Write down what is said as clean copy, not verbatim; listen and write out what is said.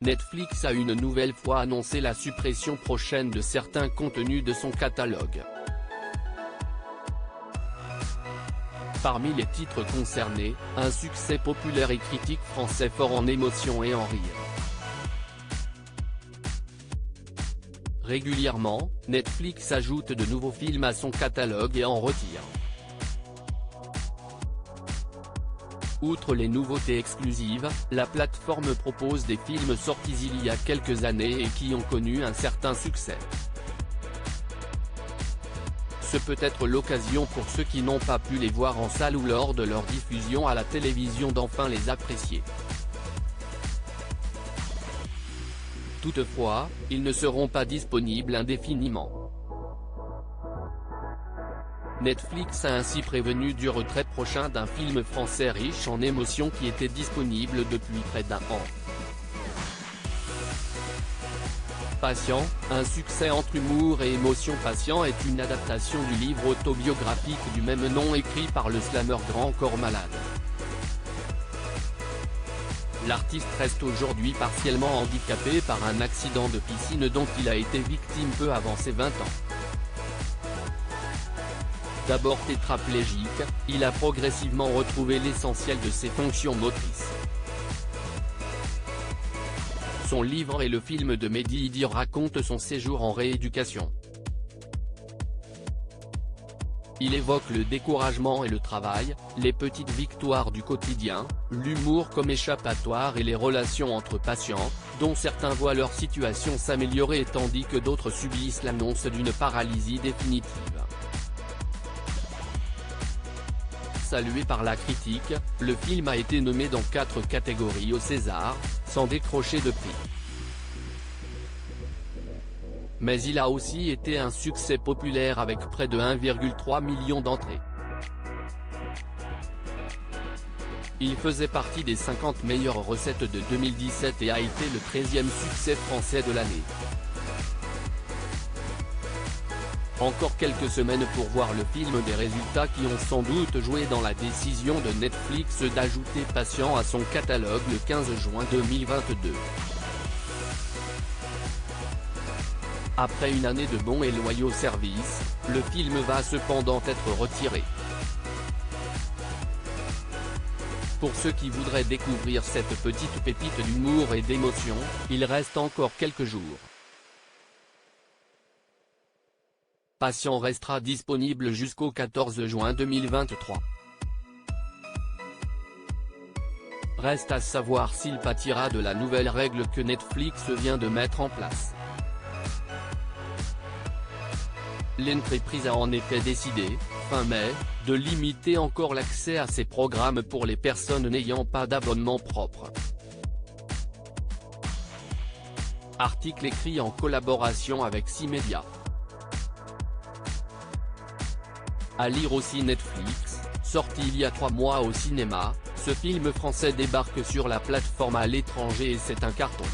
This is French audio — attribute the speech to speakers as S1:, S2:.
S1: Netflix a une nouvelle fois annoncé la suppression prochaine de certains contenus de son catalogue. Parmi les titres concernés, un succès populaire et critique français fort en émotion et en rire. Régulièrement, Netflix ajoute de nouveaux films à son catalogue et en retire. Outre les nouveautés exclusives, la plateforme propose des films sortis il y a quelques années et qui ont connu un certain succès. Ce peut être l'occasion pour ceux qui n'ont pas pu les voir en salle ou lors de leur diffusion à la télévision d'enfin les apprécier. Toutefois, ils ne seront pas disponibles indéfiniment. Netflix a ainsi prévenu du retrait prochain d'un film français riche en émotions qui était disponible depuis près d'un an. Patient, un succès entre humour et émotion. Patient est une adaptation du livre autobiographique du même nom écrit par le slammer Grand Corps Malade. L'artiste reste aujourd'hui partiellement handicapé par un accident de piscine dont il a été victime peu avant ses 20 ans. D'abord tétraplégique, il a progressivement retrouvé l'essentiel de ses fonctions motrices. Son livre et le film de Mehdi Idi racontent son séjour en rééducation. Il évoque le découragement et le travail, les petites victoires du quotidien, l'humour comme échappatoire et les relations entre patients, dont certains voient leur situation s'améliorer tandis que d'autres subissent l'annonce d'une paralysie définitive. Salué par la critique, le film a été nommé dans 4 catégories au César, sans décrocher de prix. Mais il a aussi été un succès populaire avec près de 1,3 million d'entrées. Il faisait partie des 50 meilleures recettes de 2017 et a été le 13e succès français de l'année. Encore quelques semaines pour voir le film, des résultats qui ont sans doute joué dans la décision de Netflix d'ajouter Patient à son catalogue le 15 juin 2022. Après une année de bons et loyaux services, le film va cependant être retiré. Pour ceux qui voudraient découvrir cette petite pépite d'humour et d'émotion, il reste encore quelques jours. Patient restera disponible jusqu'au 14 juin 2023. Reste à savoir s'il pâtira de la nouvelle règle que Netflix vient de mettre en place. L'entreprise a en effet décidé, fin mai, de limiter encore l'accès à ces programmes pour les personnes n'ayant pas d'abonnement propre. Article écrit en collaboration avec 6 médias. À lire aussi Netflix, sorti il y a 3 mois au cinéma, ce film français débarque sur la plateforme à l'étranger et c'est un carton.